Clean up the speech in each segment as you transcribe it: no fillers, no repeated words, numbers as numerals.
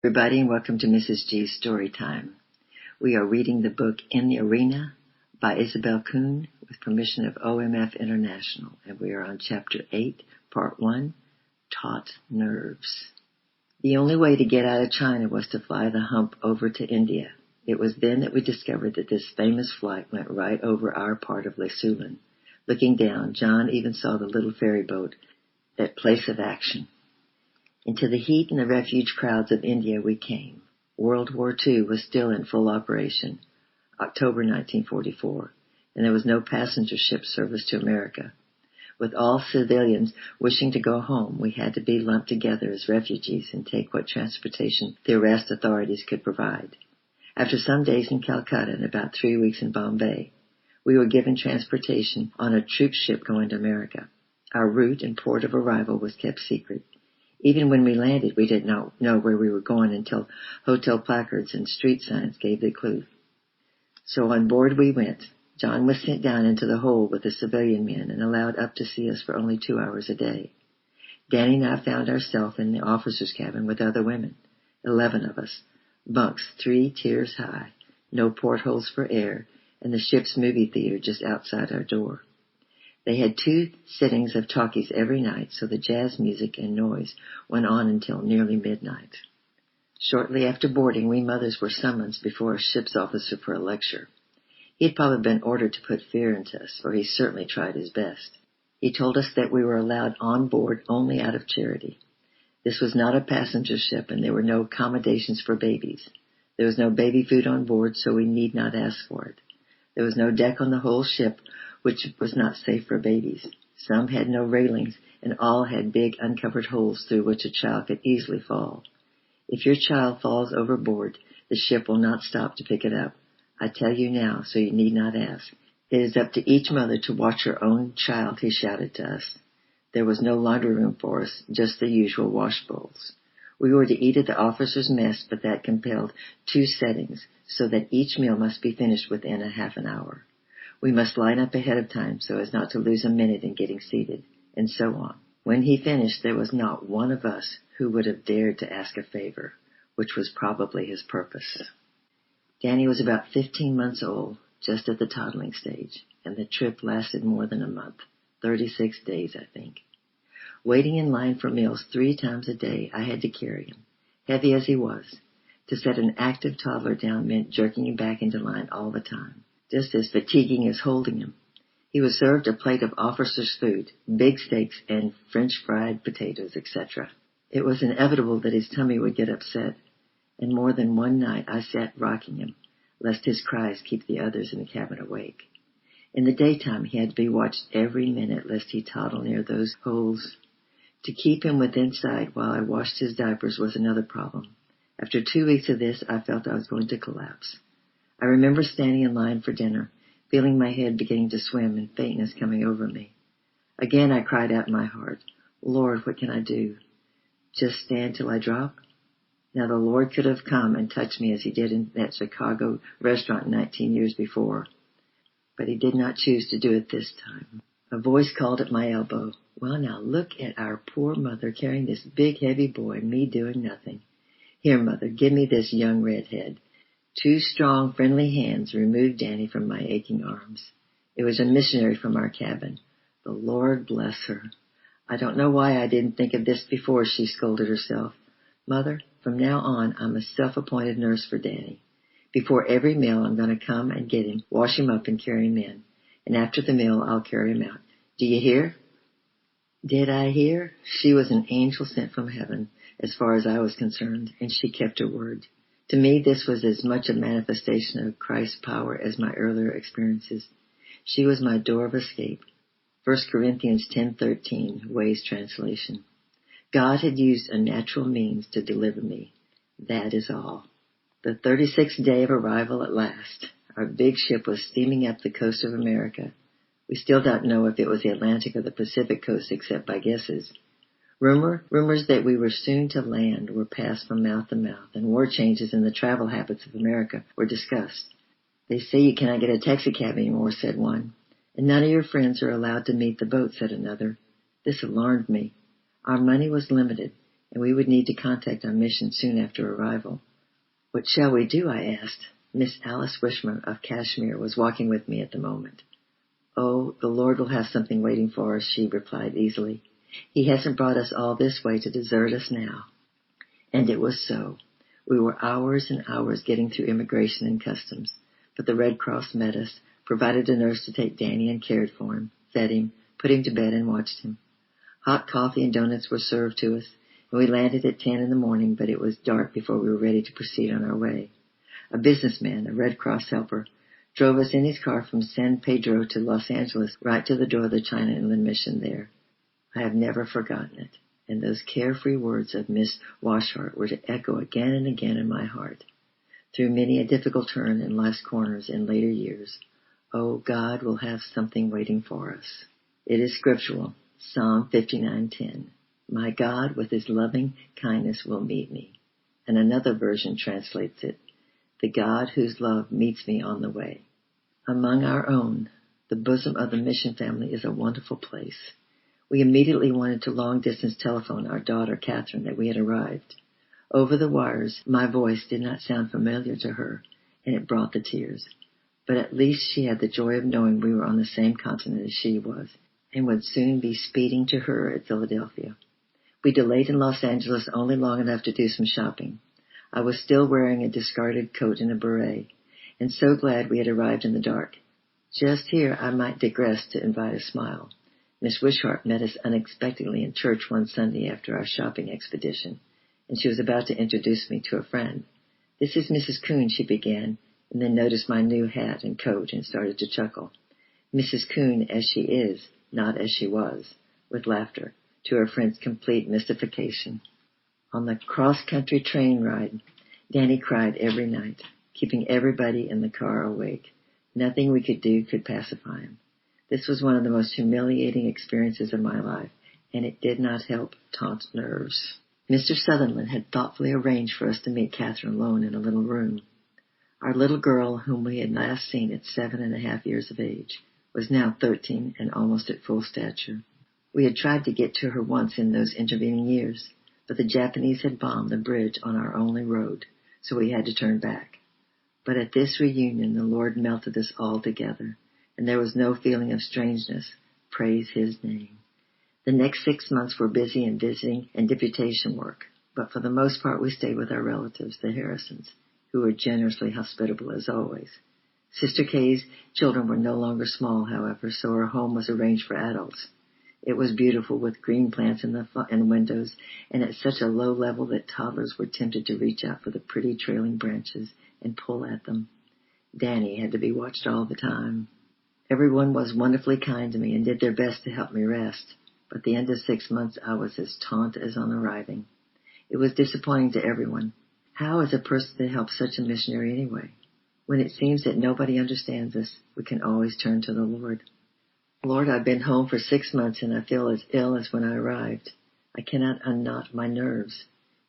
Everybody, and welcome to Mrs. G's Story Time. We are reading the book In the Arena by Isabel Kuhn with permission of OMF International, and we are on Chapter 8, Part 1, Taut Nerves. The only way to get out of China was to fly the hump over to India. It was then that we discovered that this famous flight went right over our part of Lisulan. Looking down, John even saw the little ferry boat, that place of action. Into the heat and the refuge crowds of India we came. World War II was still in full operation, October 1944, and there was no passenger ship service to America. With all civilians wishing to go home, we had to be lumped together as refugees and take what transportation the arrest authorities could provide. After some days in Calcutta and about 3 weeks in Bombay, we were given transportation on a troop ship going to America. Our route and port of arrival was kept secret. Even when we landed, we did not know where we were going until hotel placards and street signs gave the clue. So on board we went. John was sent down into the hold with the civilian men and allowed up to see us for only 2 hours a day. Danny and I found ourselves in the officer's cabin with other women, 11 of us, bunks 3 tiers high, no portholes for air, and the ship's movie theater just outside our door. They had 2 sittings of talkies every night, so the jazz music and noise went on until nearly midnight. Shortly after boarding, we mothers were summoned before a ship's officer for a lecture. He had probably been ordered to put fear into us, for he certainly tried his best. He told us that we were allowed on board only out of charity. This was not a passenger ship, and there were no accommodations for babies. There was no baby food on board, so we need not ask for it. There was no deck on the whole ship, which was not safe for babies. Some had no railings, and all had big uncovered holes through which a child could easily fall. If your child falls overboard, the ship will not stop to pick it up. I tell you now, so you need not ask. It is up to each mother to watch her own child, he shouted to us. There was no laundry room for us, just the usual wash bowls. We were to eat at the officer's mess, but that compelled 2 settings, so that each meal must be finished within a half an hour. We must line up ahead of time so as not to lose a minute in getting seated, and so on. When he finished, there was not one of us who would have dared to ask a favor, which was probably his purpose. Danny was about 15 months old, just at the toddling stage, and the trip lasted more than a month, 36 days, I think. Waiting in line for meals 3 times a day, I had to carry him, heavy as he was. To set an active toddler down meant jerking him back into line all the time, just as fatiguing as holding him. He was served a plate of officer's food, big steaks and French fried potatoes, etc. It was inevitable that his tummy would get upset, and more than one night I sat rocking him, lest his cries keep the others in the cabin awake. In the daytime, he had to be watched every minute lest he toddle near those holes. To keep him within sight while I washed his diapers was another problem. After 2 weeks of this, I felt I was going to collapse. I remember standing in line for dinner, feeling my head beginning to swim and faintness coming over me. Again I cried out in my heart, Lord, what can I do? Just stand till I drop? Now the Lord could have come and touched me as he did in that Chicago restaurant 19 years before, but he did not choose to do it this time. A voice called at my elbow, well, now look at our poor mother carrying this big heavy boy and me doing nothing. Here, mother, give me this young redhead. 2 strong, friendly hands removed Danny from my aching arms. It was a missionary from our cabin. The Lord bless her. I don't know why I didn't think of this before, she scolded herself. Mother, from now on, I'm a self-appointed nurse for Danny. Before every meal, I'm going to come and get him, wash him up, and carry him in. And after the meal, I'll carry him out. Do you hear? Did I hear? She was an angel sent from heaven, as far as I was concerned, and she kept her word. To me, this was as much a manifestation of Christ's power as my earlier experiences. She was my door of escape. 1 Corinthians 10:13, Way's translation. God had used a natural means to deliver me. That is all. The 36th day of arrival at last. Our big ship was steaming up the coast of America. We still don't know if it was the Atlantic or the Pacific coast except by guesses. Rumors that we were soon to land were passed from mouth to mouth, and war changes in the travel habits of America were discussed. They say you cannot get a taxicab anymore, said one. And none of your friends are allowed to meet the boat, said another. This alarmed me. Our money was limited, and we would need to contact our mission soon after arrival. What shall we do? I asked. Miss Alice Wishmer of Kashmir was walking with me at the moment. Oh, the Lord will have something waiting for us, she replied easily. He hasn't brought us all this way to desert us now. And it was so. We were hours and hours getting through immigration and customs, but the Red Cross met us, provided a nurse to take Danny and cared for him, fed him, put him to bed and watched him. Hot coffee and donuts were served to us, and we landed at 10 in the morning, but it was dark before we were ready to proceed on our way. A businessman, a Red Cross helper, drove us in his car from San Pedro to Los Angeles, right to the door of the China Inland Mission there. I have never forgotten it, and those carefree words of Miss Washart were to echo again and again in my heart. Through many a difficult turn in life's corners in later years, oh, God will have something waiting for us. It is scriptural, Psalm 59:10. My God with his loving kindness will meet me. And another version translates it, the God whose love meets me on the way. Among our own, the bosom of the mission family is a wonderful place. We immediately wanted to long-distance telephone our daughter, Catherine, that we had arrived. Over the wires, my voice did not sound familiar to her, and it brought the tears. But at least she had the joy of knowing we were on the same continent as she was, and would soon be speeding to her at Philadelphia. We delayed in Los Angeles only long enough to do some shopping. I was still wearing a discarded coat and a beret, and so glad we had arrived in the dark. Just here I might digress to invite a smile. Miss Wishart met us unexpectedly in church one Sunday after our shopping expedition, and she was about to introduce me to a friend. This is Mrs. Kuhn, she began, and then noticed my new hat and coat and started to chuckle. Mrs. Kuhn as she is, not as she was, with laughter, to her friend's complete mystification. On the cross-country train ride, Danny cried every night, keeping everybody in the car awake. Nothing we could do could pacify him. This was one of the most humiliating experiences of my life, and it did not help Taunt's nerves. Mr. Sutherland had thoughtfully arranged for us to meet Catherine alone in a little room. Our little girl, whom we had last seen at 7.5 years of age, was now 13 and almost at full stature. We had tried to get to her once in those intervening years, but the Japanese had bombed the bridge on our only road, so we had to turn back. But at this reunion, the Lord melted us all together, and there was no feeling of strangeness. Praise his name. The next 6 months were busy in visiting and deputation work, but for the most part we stayed with our relatives, the Harrisons, who were generously hospitable as always. Sister Kay's children were no longer small, however, so her home was arranged for adults. It was beautiful with green plants in the windows and at such a low level that toddlers were tempted to reach out for the pretty trailing branches and pull at them. Danny had to be watched all the time. Everyone was wonderfully kind to me and did their best to help me rest, but at the end of 6 months I was as taunt as on arriving. It was disappointing to everyone. How is a person to help such a missionary anyway? When it seems that nobody understands us, we can always turn to the Lord. Lord, I've been home for 6 months and I feel as ill as when I arrived. I cannot unknot my nerves.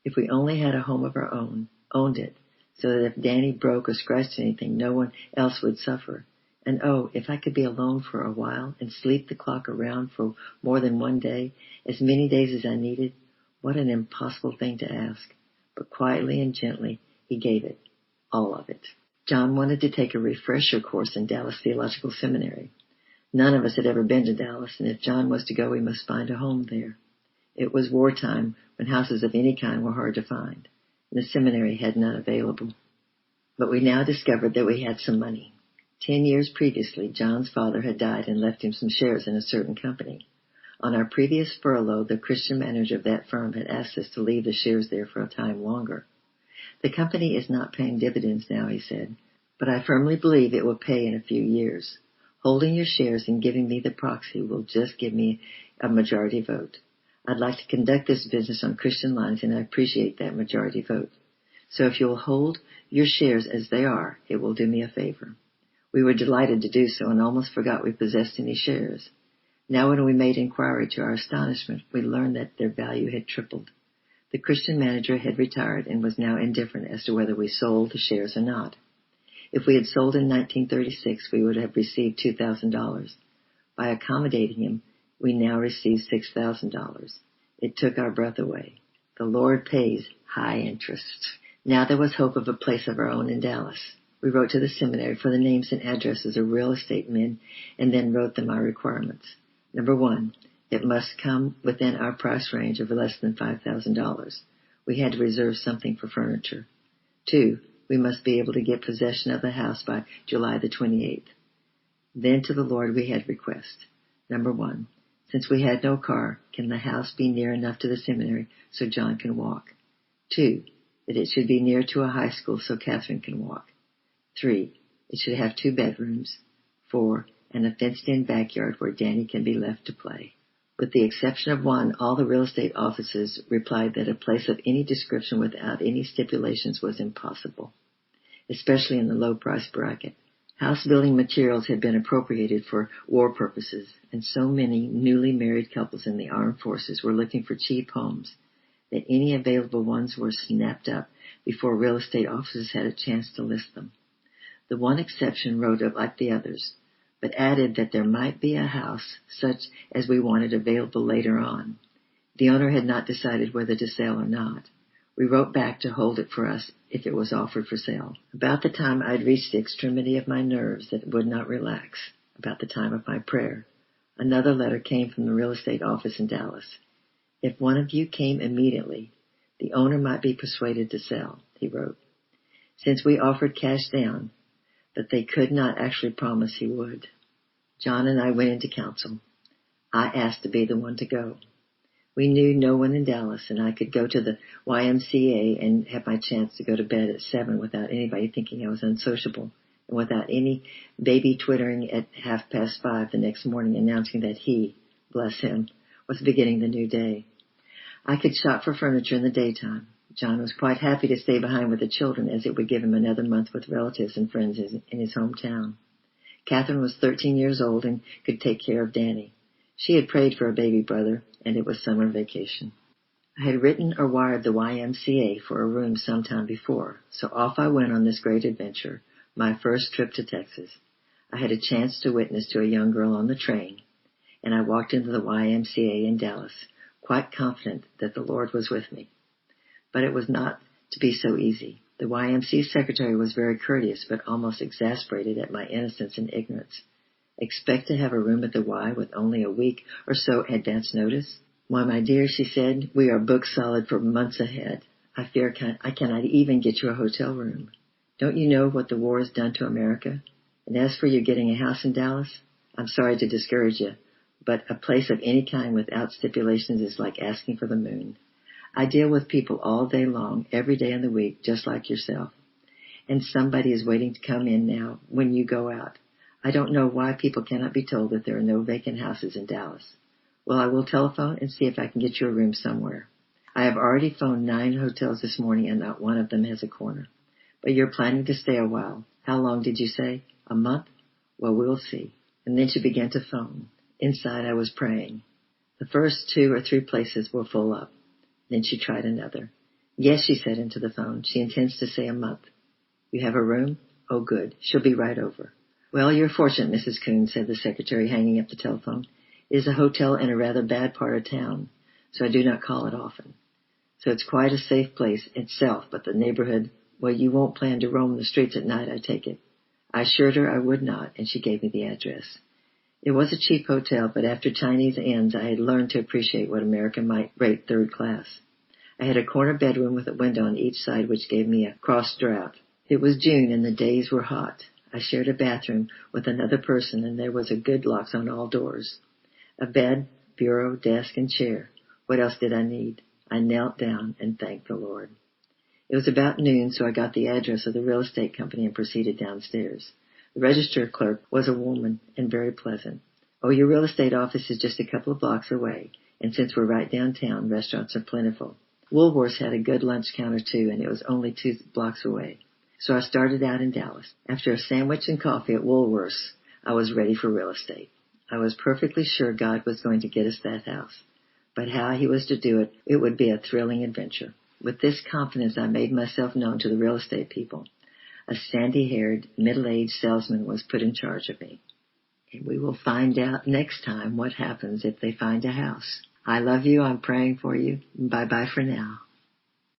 If we only had a home of our own, owned it, so that if Danny broke or scratched anything, no one else would suffer. And oh, if I could be alone for a while and sleep the clock around for more than one day, as many days as I needed, what an impossible thing to ask. But quietly and gently, he gave it, all of it. John wanted to take a refresher course in Dallas Theological Seminary. None of us had ever been to Dallas, and if John was to go, we must find a home there. It was wartime, when houses of any kind were hard to find, and the seminary had none available. But we now discovered that we had some money. 10 years previously, John's father had died and left him some shares in a certain company. On our previous furlough, the Christian manager of that firm had asked us to leave the shares there for a time longer. The company is not paying dividends now, he said, but I firmly believe it will pay in a few years. Holding your shares and giving me the proxy will just give me a majority vote. I'd like to conduct this business on Christian lines, and I appreciate that majority vote. So if you'll hold your shares as they are, it will do me a favor. We were delighted to do so and almost forgot we possessed any shares. Now when we made inquiry, to our astonishment, we learned that their value had tripled. The Christian manager had retired and was now indifferent as to whether we sold the shares or not. If we had sold in 1936, we would have received $2,000. By accommodating him, we now received $6,000. It took our breath away. The Lord pays high interest. Now there was hope of a place of our own in Dallas. We wrote to the seminary for the names and addresses of real estate men and then wrote them our requirements. Number 1, it must come within our price range of less than $5,000. We had to reserve something for furniture. 2, we must be able to get possession of the house by July the 28th. Then to the Lord we had request. Number 1, since we had no car, can the house be near enough to the seminary so John can walk? 2, that it should be near to a high school so Catherine can walk. 3, it should have 2 bedrooms. 4, and a fenced-in backyard where Danny can be left to play. With the exception of one, all the real estate offices replied that a place of any description without any stipulations was impossible, especially in the low price bracket. House building materials had been appropriated for war purposes, and so many newly married couples in the armed forces were looking for cheap homes that any available ones were snapped up before real estate offices had a chance to list them. The one exception wrote up like the others, but added that there might be a house such as we wanted available later on. The owner had not decided whether to sell or not. We wrote back to hold it for us if it was offered for sale. About the time I'd reached the extremity of my nerves that would not relax, about the time of my prayer, another letter came from the real estate office in Dallas. If one of you came immediately, the owner might be persuaded to sell, he wrote, since we offered cash down, but they could not actually promise he would. John and I went into council. I asked to be the one to go. We knew no one in Dallas, and I could go to the YMCA and have my chance to go to bed at 7 without anybody thinking I was unsociable, and without any baby twittering at 5:30 the next morning announcing that he, bless him, was beginning the new day. I could shop for furniture in the daytime. John was quite happy to stay behind with the children, as it would give him another month with relatives and friends in his hometown. Catherine was 13 years old and could take care of Danny. She had prayed for a baby brother, and it was summer vacation. I had written or wired the YMCA for a room some time before, so off I went on this great adventure, my first trip to Texas. I had a chance to witness to a young girl on the train, and I walked into the YMCA in Dallas, quite confident that the Lord was with me. But it was not to be so easy. The YMCA secretary was very courteous, but almost exasperated at my innocence and ignorance. Expect to have a room at the Y with only a week or so advance notice? Why, my dear, she said, we are booked solid for months ahead. I fear I cannot even get you a hotel room. Don't you know what the war has done to America? And as for you getting a house in Dallas, I'm sorry to discourage you, but a place of any kind without stipulations is like asking for the moon. I deal with people all day long, every day in the week, just like yourself. And somebody is waiting to come in now when you go out. I don't know why people cannot be told that there are no vacant houses in Dallas. Well, I will telephone and see if I can get you a room somewhere. I have already phoned 9 hotels this morning and not one of them has a corner. But you're planning to stay a while. How long did you say? A month? Well, we'll see. And then she began to phone. Inside I was praying. The first 2 or 3 places were full up. Then she tried another. Yes, she said into the phone. She intends to stay a month. You have a room? Oh, good. She'll be right over. Well, you're fortunate, Mrs. Coon, said the secretary, hanging up the telephone. It is a hotel in a rather bad part of town, so I do not call it often. So it's quite a safe place itself, but the neighborhood, well, you won't plan to roam the streets at night, I take it. I assured her I would not, and she gave me the address. It was a cheap hotel, but after Chinese inns, I had learned to appreciate what America might rate third class. I had a corner bedroom with a window on each side, which gave me a cross draught. It was June, and the days were hot. I shared a bathroom with another person, and there was a good lock on all doors. A bed, bureau, desk, and chair. What else did I need? I knelt down and thanked the Lord. It was about noon, so I got the address of the real estate company and proceeded downstairs. The register clerk was a woman and very pleasant. Oh, your real estate office is just a couple of blocks away, and since we're right downtown, restaurants are plentiful. Woolworth's had a good lunch counter too, and it was only 2 blocks away. So I started out in Dallas. After a sandwich and coffee at Woolworth's, I was ready for real estate. I was perfectly sure God was going to get us that house. But how he was to do it, it would be a thrilling adventure. With this confidence, I made myself known to the real estate people. A sandy-haired, middle-aged salesman was put in charge of me. And we will find out next time what happens if they find a house. I love you. I'm praying for you. Bye-bye for now.